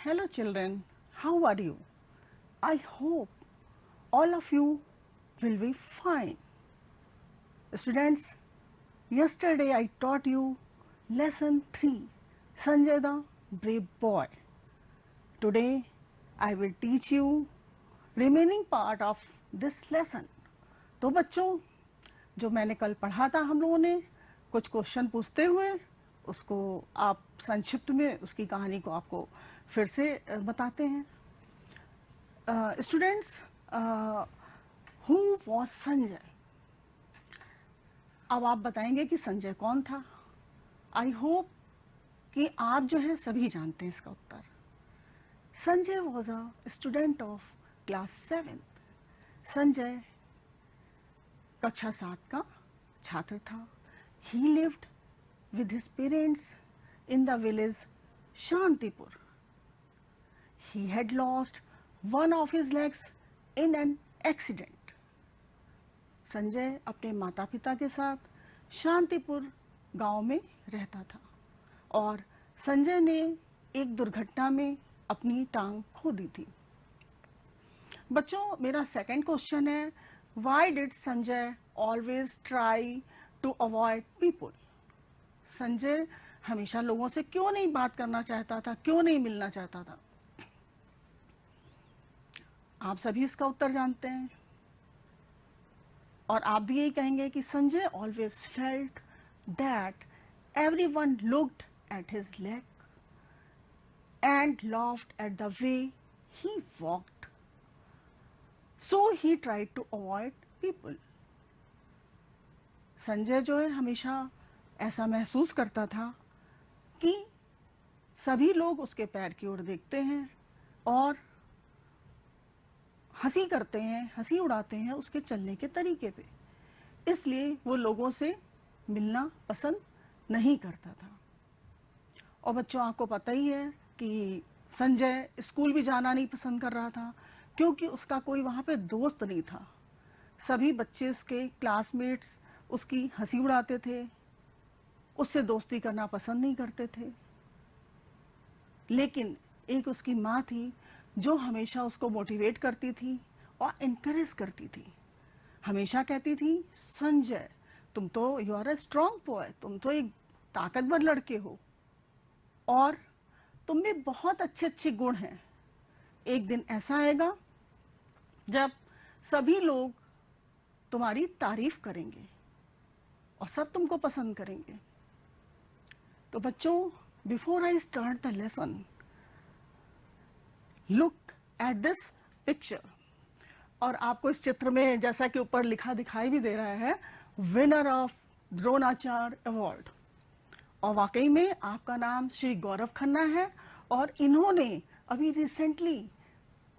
Hello children, how are you? I hope all of you will be fine. Students, yesterday I taught you lesson 3, Sanjay the Brave Boy. Today I will teach you remaining part of this lesson. तो बच्चों, जो मैंने कल पढ़ा था हम लोगों ने कुछ क्वेश्चन पूछते हुए उसको आप संक्षिप्त में उसकी कहानी को आपको फिर से बताते हैं. Students, who was Sanjay? अब आप बताएंगे कि संजय कौन था. आई होप कि आप जो है सभी जानते हैं इसका उत्तर. Sanjay was a student of class 7. Sanjay कक्षा 7 का छात्र था. He lived with his parents in the village Shantipur. He had lost one of his legs in an accident. Sanjay अपने माता पिता के साथ शांतिपुर गांव में रहता था और संजय ने एक दुर्घटना में अपनी टांग खो दी थी. बच्चों, मेरा सेकंड क्वेश्चन है, why did Sanjay always try to avoid people? Sanjay हमेशा लोगों से क्यों नहीं बात करना चाहता था, क्यों नहीं मिलना चाहता था? आप सभी इसका उत्तर जानते हैं और आप भी यही कहेंगे कि Sanjay always felt that everyone looked at his leg and laughed at the way he walked, so he tried to avoid people. Sanjay जो है हमेशा ऐसा महसूस करता था कि सभी लोग उसके पैर की ओर देखते हैं और हंसी करते हैं, हंसी उड़ाते हैं उसके चलने के तरीके पे, इसलिए वो लोगों से मिलना पसंद नहीं करता था. और बच्चों, आपको पता ही है कि संजय स्कूल भी जाना नहीं पसंद कर रहा था क्योंकि उसका कोई वहाँ पे दोस्त नहीं था. सभी बच्चे उसके क्लासमेट्स उसकी हंसी उड़ाते थे, उससे दोस्ती करना पसंद नहीं करते थे. लेकिन एक उसकी माँ थी जो हमेशा उसको मोटिवेट करती थी और इनकरेज करती थी. हमेशा कहती थी, संजय तुम तो you are a strong boy, तुम तो एक ताकतवर लड़के हो और तुम में बहुत अच्छे अच्छे गुण हैं. एक दिन ऐसा आएगा जब सभी लोग तुम्हारी तारीफ करेंगे और सब तुमको पसंद करेंगे. तो बच्चों, before I start the lesson, look at this picture. और आपको इस चित्र में जैसा कि ऊपर लिखा दिखाई भी दे रहा है, विनर ऑफ द्रोणाचार्य अवार्ड. और वाकई में आपका नाम श्री गौरव खन्ना है और इन्होंने अभी रिसेंटली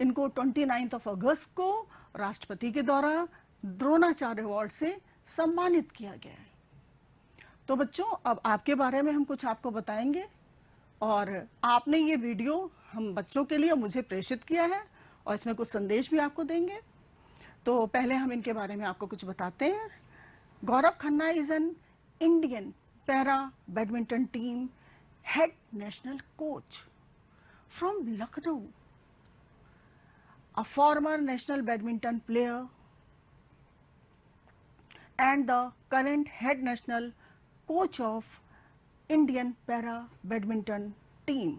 इनको 29 अगस्त को राष्ट्रपति के द्वारा द्रोणाचार्य अवार्ड से सम्मानित किया गया है. तो बच्चों, अब आपके बारे में हम कुछ आपको बताएंगे और आपने ये वीडियो हम बच्चों के लिए मुझे प्रेषित किया है और इसमें कुछ संदेश भी आपको देंगे. तो पहले हम इनके बारे में आपको कुछ बताते हैं. Gaurav Khanna is an Indian para badminton team head national coach from Lucknow, a former national badminton player and the current head national coach of Indian para badminton team,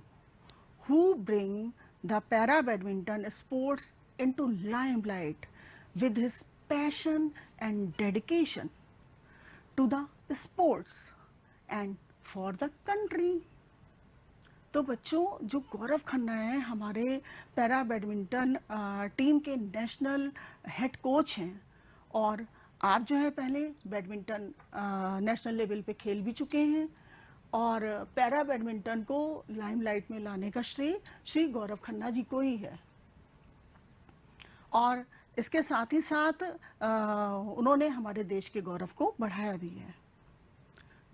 who bring the para badminton sports into limelight with his passion and dedication to the sports and for the country. तो बच्चों, जो गौरव खन्ना है हमारे para badminton team के national head coach हैं और आप जो है पहले बैडमिंटन नेशनल लेवल पे खेल भी चुके हैं और पैरा बैडमिंटन को लाइमलाइट में लाने का श्रेय श्री गौरव खन्ना जी को ही है. और इसके साथ ही साथ उन्होंने हमारे देश के गौरव को बढ़ाया भी है.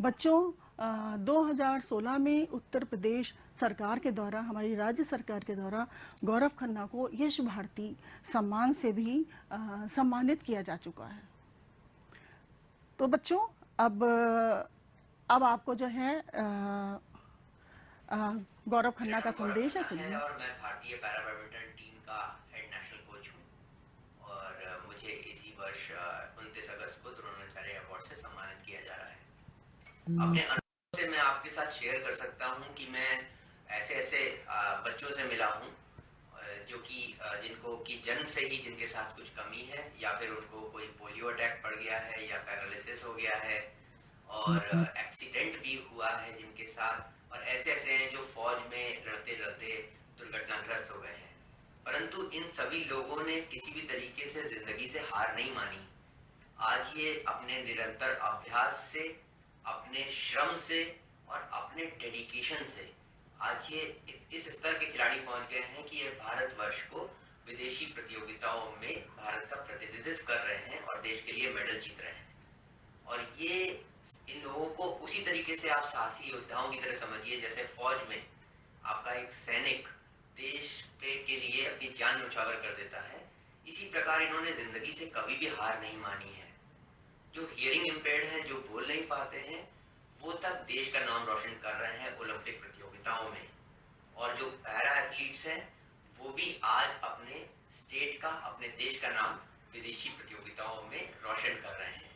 बच्चों, 2016 में उत्तर प्रदेश सरकार के द्वारा, हमारी राज्य सरकार के द्वारा गौरव खन्ना को यश भारती सम्मान से भी सम्मानित किया जा चुका है. तो बच्चों, अब आपको जो है गौरव खन्ना मेरा का नाम गौरव संदेश है, खन्ना है सुनिए। और मैं भारतीय पैरा बैडमिंटन टीम का हेड नेशनल कोच हूँ और मुझे इसी वर्ष 29 अगस्त को द्रोणाचार्य अवार्ड से सम्मानित किया जा रहा है। अपने अनुभव से मैं आपके साथ शेयर कर सकता हूँ कि मैं ऐसे ऐसे बच्चों से मिला हूँ जो कि जिनको कि जन्म से ही जिनके साथ कुछ कमी है या फिर उनको कोई पोलियो अटैक पड़ गया है या पैरालिसिस हो गया है और एक्सीडेंट भी हुआ है जिनके साथ, और ऐसे ऐसे हैं जो फौज में लड़ते लड़ते दुर्घटनाग्रस्त हो गए हैं। परंतु इन सभी लोगों ने किसी भी तरीके से जिंदगी से हार नहीं मानी। आज ये अपने निरंतर अभ्यास से, अपने श्रम से और अपने डेडिकेशन से आज ये इस स्तर के खिलाड़ी पहुंच गए हैं कि ये भारतवर्ष को विदेशी प्रतियोगिताओं में भारत का प्रतिनिधित्व कर रहे हैं और देश के लिए मेडल जीत रहे हैं। और ये इन लोगों को उसी तरीके से आप साहसी योद्धाओं की तरह समझिए जैसे फौज में आपका एक सैनिक देश पे के लिए अपनी जान न्यौछावर कर देता है। इसी प्रकार इन्होंने जिंदगी से कभी भी हार नहीं मानी है। जो हियरिंग इम्पेयर्ड हैं, जो बोल नहीं पाते हैं, वो तक देश का नाम रोशन कर रहे हैं ओलंपिक प्रतियोगिताओं में। और जो पैरा एथलीट्स हैं वो भी आज अपने स्टेट का, अपने देश का नाम विदेशी प्रतियोगिताओं में रोशन कर रहे हैं।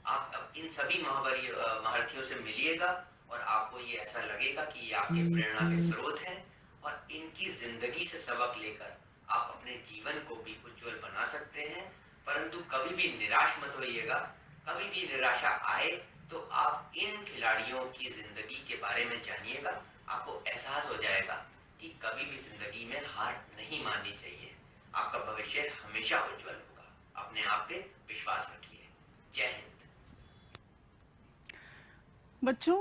आप अब इन सभी महारथियों से मिलिएगा और आपको ये ऐसा लगेगा कि ये आपके प्रेरणा के स्रोत हैं और इनकी जिंदगी से सबक लेकर आप अपने जीवन को भी उज्जवल बना सकते हैं। परंतु कभी भी निराश मत होइएगा। कभी भी निराशा आए तो आप इन खिलाड़ियों की जिंदगी के बारे में जानिएगा। आपको एहसास हो जाएगा कि कभी भी जिंदगी में हार नहीं माननी चाहिए। आपका भविष्य हमेशा उज्जवल होगा। अपने आप पे विश्वास रखिए। जय हिंद। बच्चों,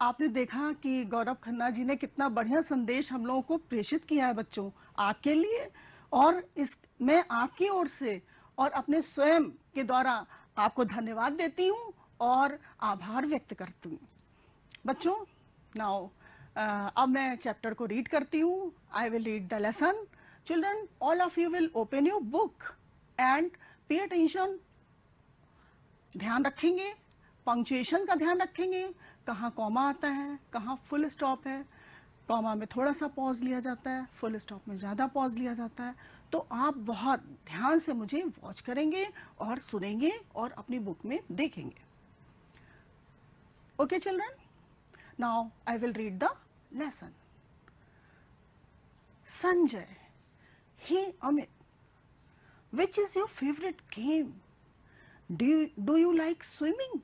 आपने देखा कि गौरव खन्ना जी ने कितना बढ़िया संदेश हम लोगों को प्रेषित किया है बच्चों, आपके लिए। और इस मैं आपकी ओर से और अपने स्वयं के द्वारा आपको धन्यवाद देती हूँ और आभार व्यक्त करती हूँ। बच्चों, नाउ अब मैं चैप्टर को रीड करती हूँ। आई will read the lesson. Children, all of you will open your book and pay attention. ध्यान रखेंगे, पंक्चुएशन का ध्यान रखेंगे, कहाँ कॉमा आता है, कहाँ फुल स्टॉप है। कॉमा में थोड़ा सा पॉज लिया जाता है, फुल स्टॉप में ज़्यादा पॉज लिया जाता है। तो आप बहुत ध्यान से मुझे वॉच करेंगे और सुनेंगे और अपनी बुक में देखेंगे। Okay children, now I will read the lesson. Sanjay, hey Amit, which is your favorite game? Do you like swimming?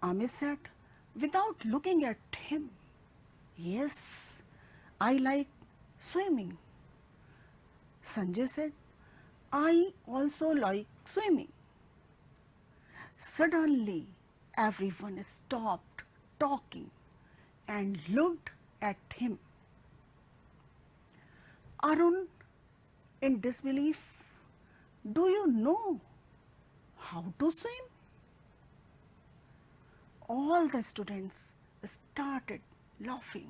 Amit said without looking at him. Yes, I like swimming. Sanjay said, I also like swimming. Suddenly, everyone stopped talking and looked at him. Arun, in disbelief, do you know how to swim? All the students started laughing.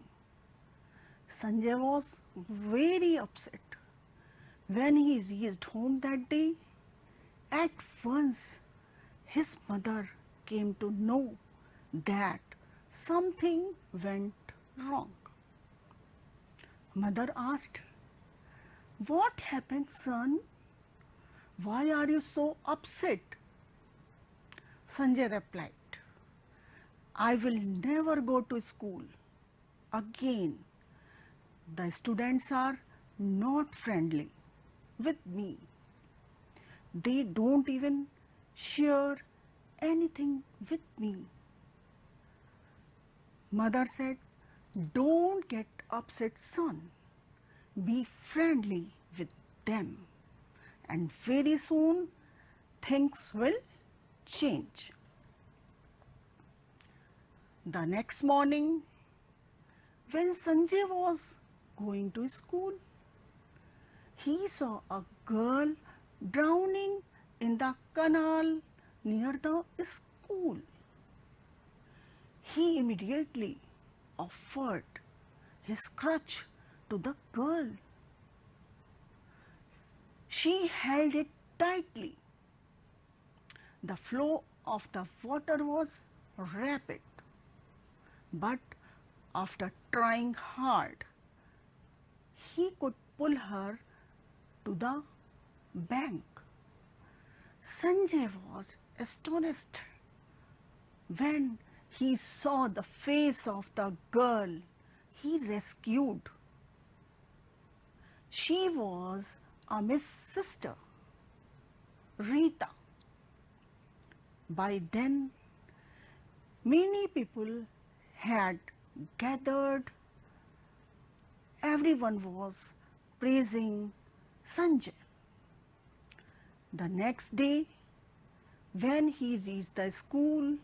Sanjay was very upset. When he reached home that day, at once his mother came to know that something went wrong. Mother asked, "What happened, son? Why are you so upset?" Sanjay replied, "I will never go to school again. The students are not friendly with me. They don't even share anything with me." Mother said, "Don't get upset, son. Be friendly with them, and very soon things will change." The next morning, when Sanjay was going to school, he saw a girl drowning in the canal near the school. He immediately offered his crutch to the girl. She held it tightly. The flow of the water was rapid, but after trying hard, he could pull her to the bank. Sanjay was astonished when he saw the face of the girl he rescued. She was Amit's sister, Rita. By then, many people had gathered. Everyone was praising Sanjay. The next day, when he reached the school,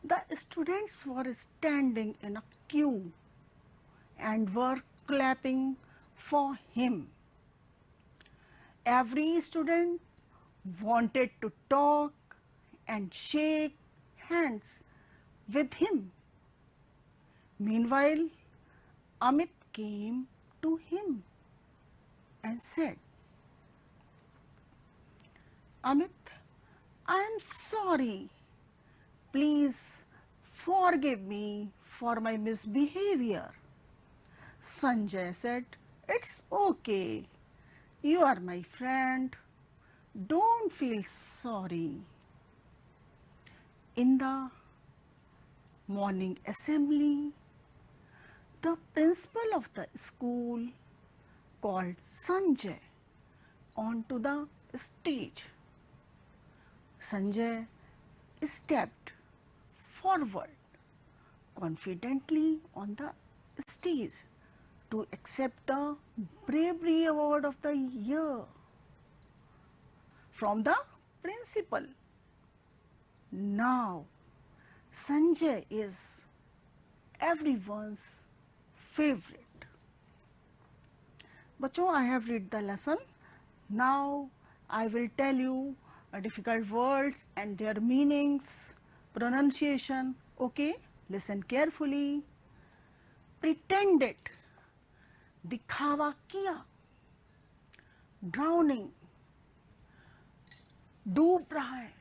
the students were standing in a queue and were clapping for him. Every student wanted to talk and shake hands with him. Meanwhile, Amit came to him and said, Amit, I am sorry. Please forgive me for my misbehavior. Sanjay said, it's okay. You are my friend. Don't feel sorry. In the morning assembly, the principal of the school called Sanjay onto the stage. Sanjay stepped forward confidently on the stage to accept the Bravery Award of the Year from the principal. Now, Sanjay is everyone's favorite. Bachcho, I have read the lesson. Now, I will tell you difficult words and their meanings, pronunciation. Okay, listen carefully. Pretended, दिखावा किया, drowning, डूब रहा है,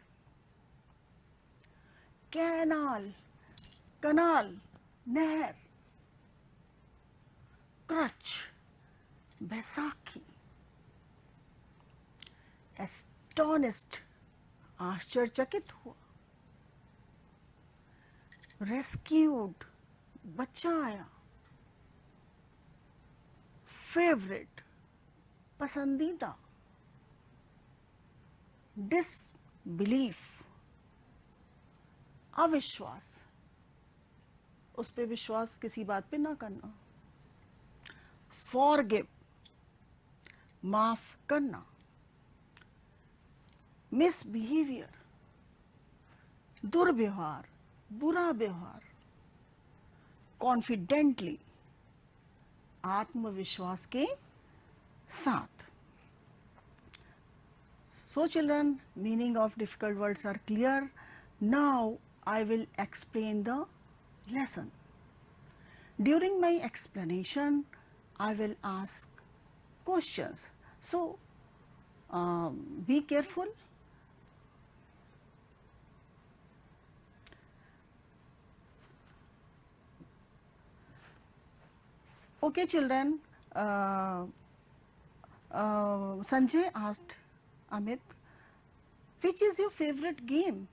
canal, कनाल, नहर, creche, Baisakhi, astonished, आश्चर्यचकित हुआ, rescued, बचाया, favourite, पसंदीदा, डिसबिलीफ, अविश्वास, उस पे विश्वास किसी बात पे ना करना, फॉरगिव, माफ करना, मिसबिहेवियर, दुर्व्यवहार, बुरा व्यवहार, कॉन्फिडेंटली, आत्मविश्वास के साथ. So children, meaning of difficult words are clear. Now I will explain the lesson. During my explanation, I will ask questions. So be careful. Okay children, Sanjay asked Amit, which is your favorite game?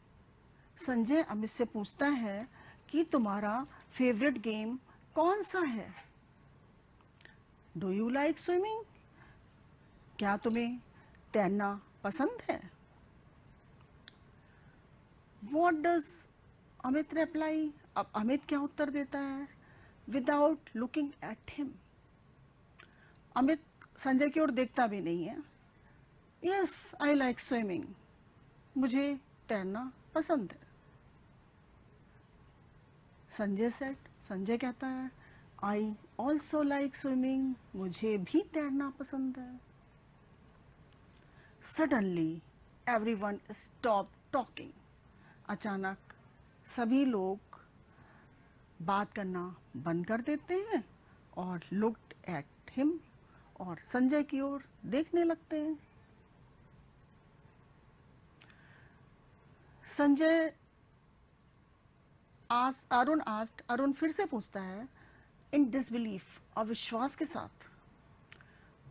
Sanjay Amit से पूछता है कि तुम्हारा favourite game कौन सा है? Do you like swimming? क्या तुम्हें तैरना पसंद है? What does Amit reply? अब अमित क्या उत्तर देता है? Without looking at him. Amit Sanjay की ओर देखता भी नहीं है. Yes, I like swimming. मुझे तैरना पसंद है. संजय कहता है, आई ऑल्सो लाइक स्विमिंग. मुझे भी तैरना पसंद है. Suddenly everyone stop talking. अचानक सभी लोग बात करना बंद कर देते हैं और लुक्ड एट हिम, और संजय की ओर देखने लगते हैं. संजय अरुण फिर से पूछता है इन डिसबिलीफ, अविश्वास के साथ,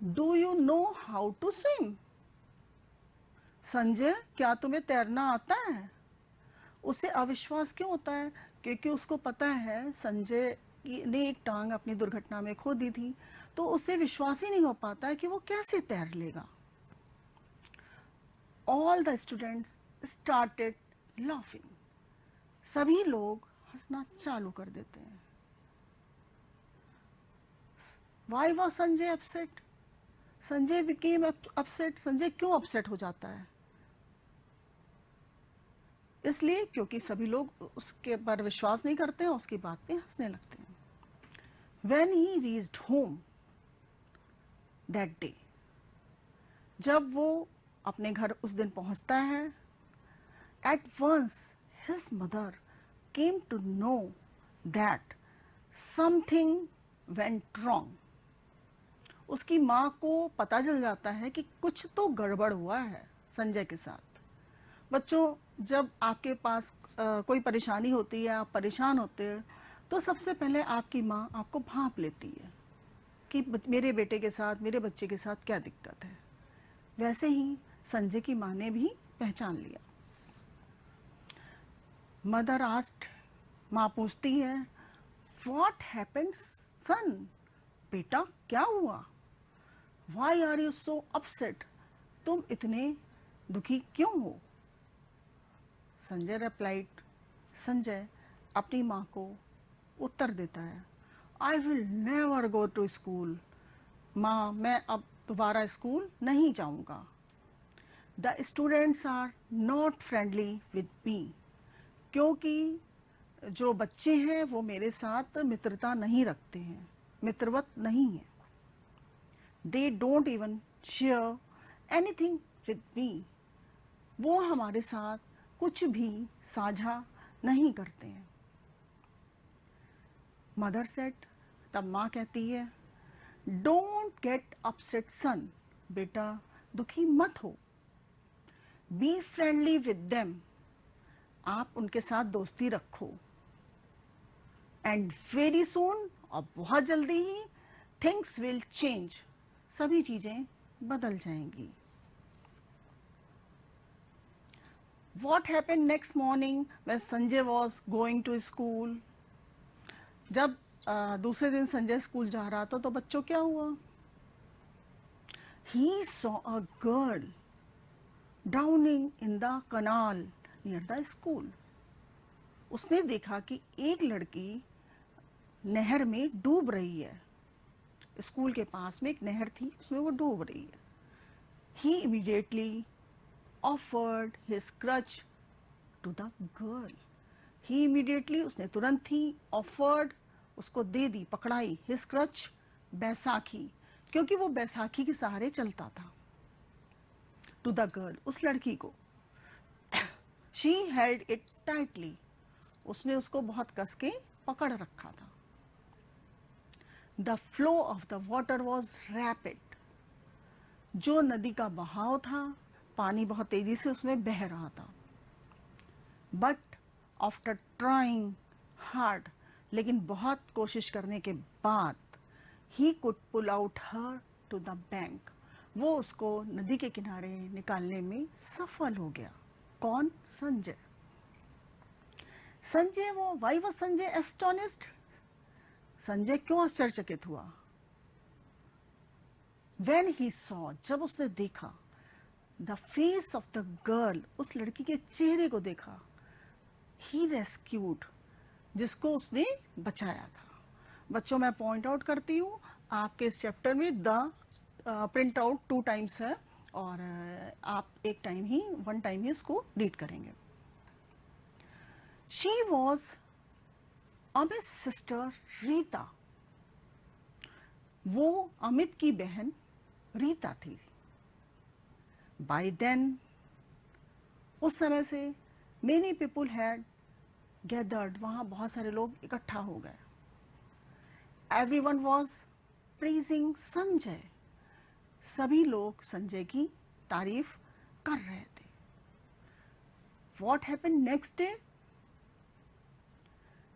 do you know how to swim? Sanjay, क्या तुम्हें तैरना आता है? उसे अविश्वास क्यों होता है? क्योंकि उसको पता है संजय ने एक टांग अपनी दुर्घटना में खो दी थी, तो उसे विश्वास ही नहीं हो पाता है कि वो कैसे तैर लेगा। All the students started laughing. सभी लोग हंसना चालू कर देते हैं। Why was Sanjay upset? Sanjay became upset. Sanjay क्यों अपसेट हो जाता है? इसलिए क्योंकि सभी लोग उसके पर विश्वास नहीं करते हैं, उसकी बात पे हंसने लगते हैं। When he reached home that day, जब वो अपने घर उस दिन पहुंचता है, at once his mother came to know that something went wrong. उसकी माँ को पता चल जाता है कि कुछ तो गड़बड़ हुआ है संजय के साथ। बच्चों, जब आपके पास कोई परेशानी होती है, आप परेशान होते हैं, तो सबसे पहले आपकी माँ आपको भांप लेती है कि मेरे बेटे के साथ, मेरे बच्चे के साथ क्या दिक्कत है। वैसे ही संजय की माँ ने भी पहचान लिया। मदर आस्क्ड, माँ पूछती है, व्हाट हैपेंड सन? बेटा क्या हुआ? Why are you so upset? तुम इतने दुखी क्यों हो? संजय रिप्लाइड, संजय अपनी माँ को उत्तर देता है, I will never go to school. माँ, मैं अब दोबारा स्कूल नहीं जाऊंगा। The students are not friendly with me. क्योंकि जो बच्चे हैं वो मेरे साथ मित्रता नहीं रखते हैं, मित्रवत नहीं है। They don't even share anything with me. वो हमारे साथ कुछ भी साझा नहीं करते हैं। मदर सेट, तब माँ कहती है, डोंट गेट अपसेट सन। बेटा दुखी मत हो। Be friendly with them. आप उनके साथ दोस्ती रखो। एंड वेरी सून, और बहुत जल्दी ही, थिंग्स विल चेंज। सभी चीजें बदल जाएंगी। What happened next morning when Sanjay was going to school? जब दूसरे दिन संजय स्कूल जा रहा था तो बच्चों क्या हुआ? He saw a girl drowning in the canal near the school. उसने देखा कि एक लड़की नहर में डूब रही है। स्कूल के पास में एक नहर थी, उसमें वो डूब रही है। He immediately offered his crutch to the girl. He immediately, उसने तुरंत ही offered, उसको दे दी, पकड़ाई, his crutch, बैसाखी, क्योंकि वो बैसाखी के सहारे चलता था, to the girl, उस लड़की को। She held it tightly. उसने उसको बहुत कस के पकड़ रखा था। The flow of the water was rapid. जो नदी का बहाव था, पानी बहुत तेजी से उसमें बह रहा था। But after trying hard, लेकिन बहुत कोशिश करने के बाद, he could pull out her to the bank. वो उसको नदी के किनारे निकालने में सफल हो गया। कौन? संजय। संजय वो why was Sanjay astonished? Sanjay क्यों आश्चर्यचकित हुआ? When he saw, जब उसने देखा, the face of the girl, उस लड़की के चेहरे को देखा, he rescued, जिसको उसने बचाया था। बच्चों, मैं पॉइंट आउट करती हूँ, आपके इस चैप्टर में द प्रिंट आउट 2 टाइम्स है, और आप वन टाइम ही इसको रीड करेंगे। She was Amit's sister Rita. वो अमित की बहन रीता थी। By then, उस समय से, many people had gathered, वहां बहुत सारे लोग इकट्ठा हो गए। Everyone was praising Sanjay. सभी लोग संजय की तारीफ कर रहे थे। What happened next day?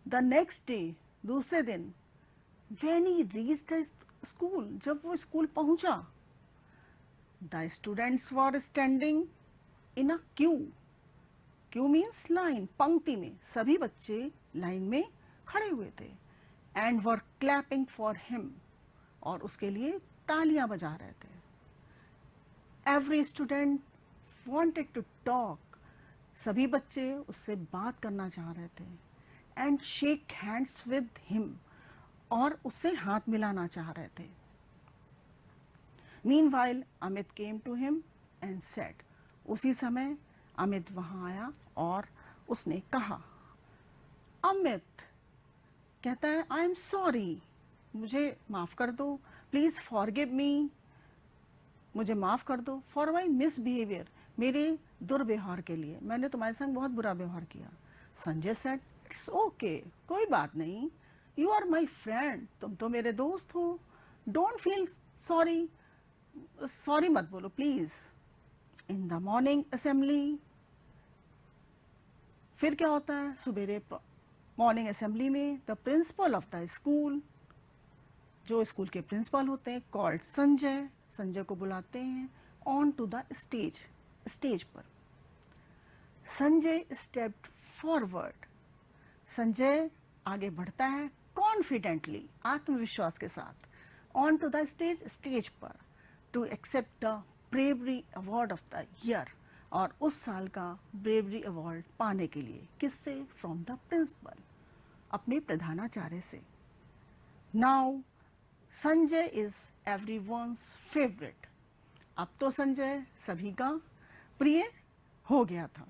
The next day, दूसरे दिन, when he reached the school, जब वो स्कूल पहुंचा, the students were standing in a queue. Queue means line, पंक्ति में सभी बच्चे लाइन में खड़े हुए थे, and were clapping for him, और उसके लिए तालियां बजा रहे थे. Every student wanted to talk, सभी बच्चे उससे बात करना चाह रहे थे, and shake hands with him, और उससे हाथ मिलाना चाह रहे थे. Meanwhile Amit came to him and said, उसी समय अमित वहां आया और उसने कहा, अमित कहता है, आई एम सॉरी, मुझे माफ कर दो, प्लीज फॉरगिव मी, मुझे माफ कर दो, फॉर माई मिसबिहेवियर, मेरे दुर्व्यवहार के लिए, मैंने तुम्हारे संग बहुत बुरा व्यवहार किया. संजय सेड, इट्स ओके, कोई बात नहीं, यू आर माई फ्रेंड, तुम तो मेरे दोस्त हो, डोंट फील सॉरी, सॉरी मत बोलो please. In the morning assembly, फिर क्या होता है सुबेरे मॉर्निंग असेंबली में, the principal of the school, जो स्कूल के प्रिंसिपल होते हैं, कॉल्ड संजय, संजय को बुलाते हैं on to the stage, stage पर. संजय स्टेप्ड फॉरवर्ड, संजय आगे बढ़ता है कॉन्फिडेंटली, आत्मविश्वास के साथ, on to the stage, stage पर, to accept the bravery award of the year, और उस साल का ब्रेवरी अवार्ड पाने के लिए, किससे, फ्रॉम द प्रिंसिपल, अपने प्रधानाचार्य से. Now Sanjay is everyone's favourite, अब तो संजय सभी का प्रिय हो गया था.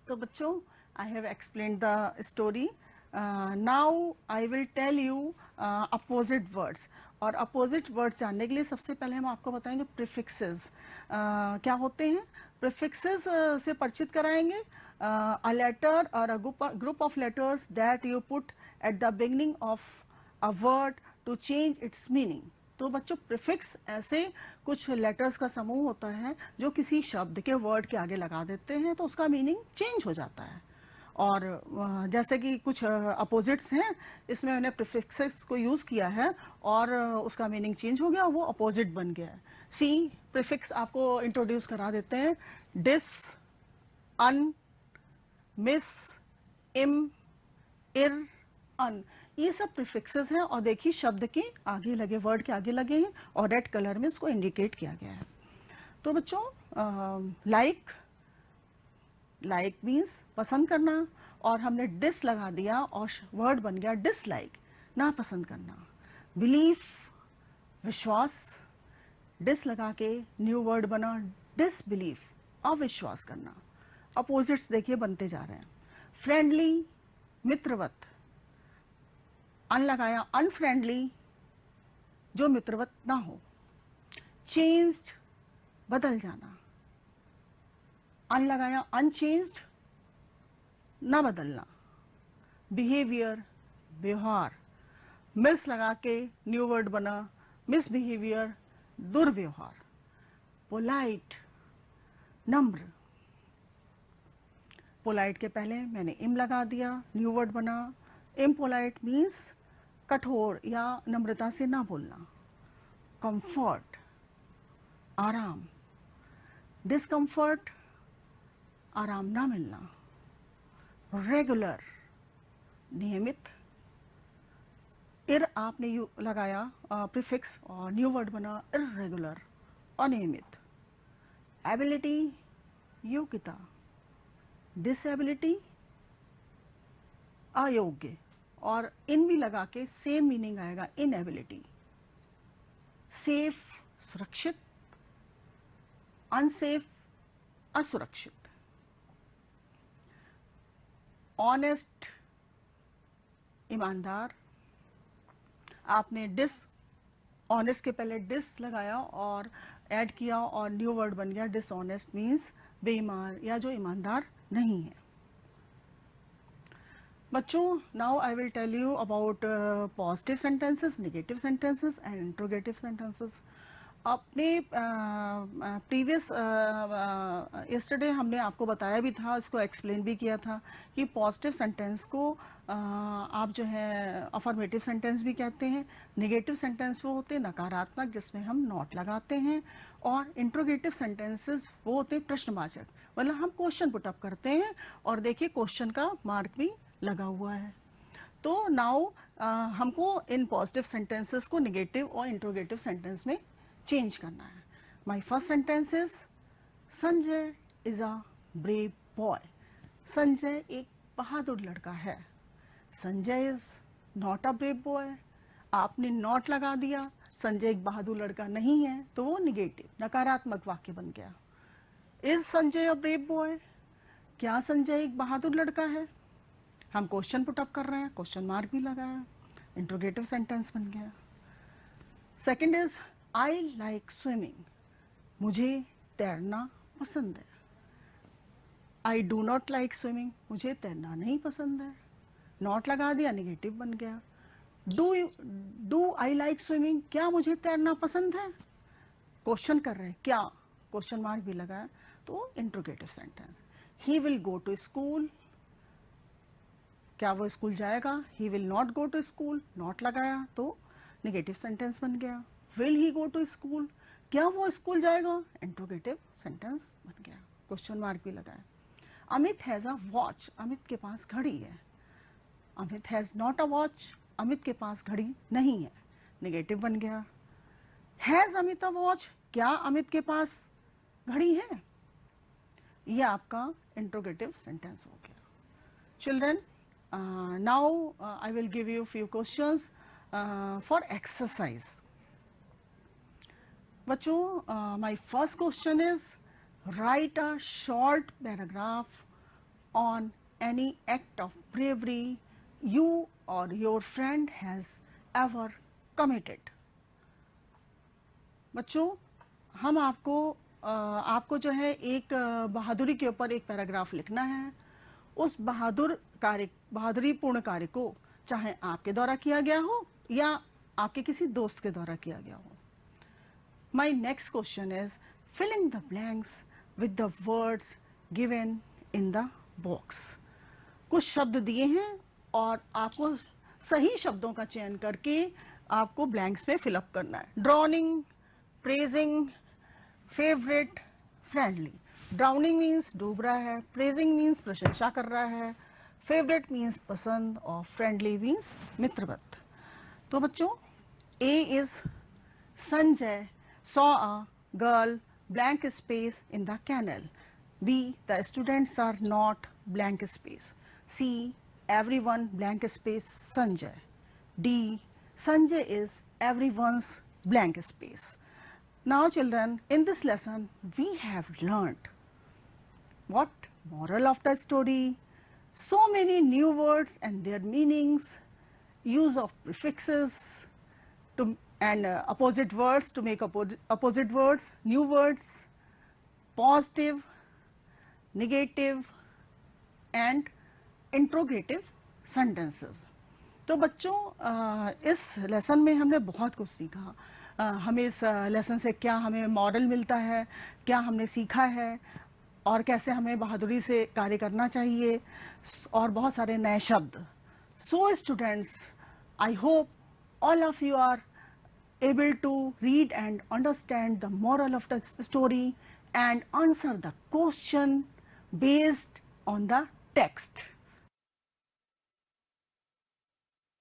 तो बच्चों, I have explained the story. Now I will tell you opposite words, और अपोजिट वर्ड्स जानने के लिए सबसे पहले हम आपको बताएंगे प्रीफिक्सेस क्या होते हैं. प्रीफिक्सेस से परिचित कराएंगे. अ लेटर और a group of letters that you put at the beginning of a word to change its meaning. तो बच्चों, प्रीफिक्स ऐसे कुछ लेटर्स का समूह होता है जो किसी शब्द के वर्ड के आगे लगा देते हैं तो उसका मीनिंग चेंज हो जाता है. और जैसे कि कुछ अपोजिट्स हैं, इसमें मैंने प्रीफिक्सेस को यूज़ किया है और उसका मीनिंग चेंज हो गया, वो अपोजिट बन गया है. सी प्रीफिक्स आपको इंट्रोड्यूस करा देते हैं. डिस, अन, मिस, इम, इर, अन, ये सब प्रीफिक्सेस हैं, और देखिए शब्द के आगे लगे, वर्ड के आगे लगे हैं, और रेड कलर में इसको इंडिकेट किया गया है. तो बच्चों, लाइक, लाइक मीन्स पसंद करना, और हमने डिस लगा दिया और वर्ड बन गया डिसलाइक, ना पसंद करना. बिलीफ, विश्वास, डिस लगा के न्यू वर्ड बना डिसबिलीफ, अविश्वास करना. अपोजिट्स देखिए बनते जा रहे हैं. फ्रेंडली, मित्रवत, अन लगाया अनफ्रेंडली, जो मित्रवत ना हो. चेंज्ड, बदल जाना, अन लगाया अनचेंज्ड, ना बदलना. बिहेवियर, व्यवहार, मिस लगा के न्यू वर्ड बना मिसबिहेवियर, दुर्व्यवहार. पोलाइट, नम्र, पोलाइट के पहले मैंने इम लगा दिया, न्यू वर्ड बना इम्पोलाइट मीन्स कठोर या नम्रता से ना बोलना. कंफर्ट, आराम. डिस्कम्फर्ट, आराम ना मिलना. रेगुलर, नियमित. इर आपने यू लगाया प्रीफिक्स और न्यू वर्ड बना इर्रेगुलर, अनियमित. एबिलिटी, योग्यता. डिसेबिलिटी, अयोग्य, और इन भी लगा के सेम मीनिंग आएगा, इनएबिलिटी. सेफ, सुरक्षित. अनसेफ, असुरक्षित. ऑनेस्ट, ईमानदार. आपने डिस, ऑनेस्ट के पहले डिस लगाया और ऐड किया और न्यू वर्ड बन गया डिसऑनेस्ट मीन्स बेईमान या जो ईमानदार नहीं है. बच्चों, now I will tell you about positive sentences, negative sentences and interrogative sentences. अपने प्रीवियस यस्टरडे हमने आपको बताया भी था, इसको एक्सप्लेन भी किया था कि पॉजिटिव सेंटेंस को आप जो है अफर्मेटिव सेंटेंस भी कहते हैं। नेगेटिव सेंटेंस वो होते हैं नकारात्मक जिसमें हम नॉट लगाते हैं, और इंट्रोगेटिव सेंटेंसेस वो होते हैं प्रश्नवाचक, मतलब हम क्वेश्चन पुट अप करते हैं और देखिए क्वेश्चन का मार्क भी लगा हुआ है। तो नाउ हमको इन पॉजिटिव सेंटेंसेस को नेगेटिव और इंट्रोगेटिव सेंटेंस में चेंज करना है। My first sentence is Sanjay is a brave boy. Sanjay एक बहादुर लड़का है। Sanjay is not a brave boy, आपने नॉट लगा दिया, संजय एक बहादुर लड़का नहीं है, तो वो निगेटिव नकारात्मक वाक्य बन गया। Is Sanjay a brave boy, क्या संजय एक बहादुर लड़का है? हम क्वेश्चन पुट अप कर रहे हैं, क्वेश्चन मार्क भी लगाया, इंट्रोगेटिव सेंटेंस बन गया। Second is I like swimming, मुझे तैरना पसंद है। I do not like swimming, मुझे तैरना नहीं पसंद है, नॉट लगा दिया, निगेटिव बन गया। डू आई लाइक स्विमिंग, क्या मुझे तैरना पसंद है? क्वेश्चन कर रहे हैं, क्या, क्वेश्चन मार्क भी लगाया, तो interrogative sentence. He will go to school, क्या वो स्कूल जाएगा? He will not go to school, not लगाया तो नेगेटिव सेंटेंस बन गया। Will he go to school, क्या वो स्कूल जाएगा? इंट्रोगेटिव सेंटेंस बन गया, क्वेश्चन मार्क भी लगाया। Amit has a watch, Amit के पास घड़ी है। Amit has not a watch, Amit के पास घड़ी नहीं है, नेगेटिव बन गया। हैज अमित अ वॉच, क्या अमित के पास घड़ी है? ये आपका इंट्रोगेटिव सेंटेंस हो गया। Children, now I will give you few questions for exercise. बच्चों, my first question is write a short paragraph on any act of bravery you or your friend has ever committed. बच्चों, हम आपको जो है एक बहादुरी के ऊपर एक पैराग्राफ लिखना है। उस बहादुरीपूर्ण कार्य को चाहे आपके द्वारा किया गया हो या आपके किसी दोस्त के द्वारा किया गया हो। My next question is filling the blanks with the words given in the box. कुछ शब्द दिए हैं और आपको सही शब्दों का चयन करके आपको ब्लैंक्स में फिलअप करना है। Drowning, praising, favourite, friendly. Drowning means डूब रहा है, प्रेजिंग मीन्स प्रशंसा कर रहा है, फेवरेट मीन्स पसंद, और फ्रेंडली मीन्स मित्रवत। तो बच्चों, A is Sanjay saw a girl blank space in the canal. B the students are not blank space. C everyone blank space Sanjay. D Sanjay is everyone's blank space. Now children, in this lesson we have learnt what moral of the story, so many new words and their meanings, use of prefixes to and opposite words to make opposite words, new words, positive, negative and interrogative sentences. तो बच्चों, इस lesson में हमने बहुत कुछ सीखा। हमें इस लेसन से क्या हमें मॉरल मिलता है, क्या हमने सीखा है, और कैसे हमें बहादुरी से कार्य करना चाहिए, और बहुत सारे नए शब्द। So students, I hope all of you are able to read and understand the moral of the story and answer the question based on the text.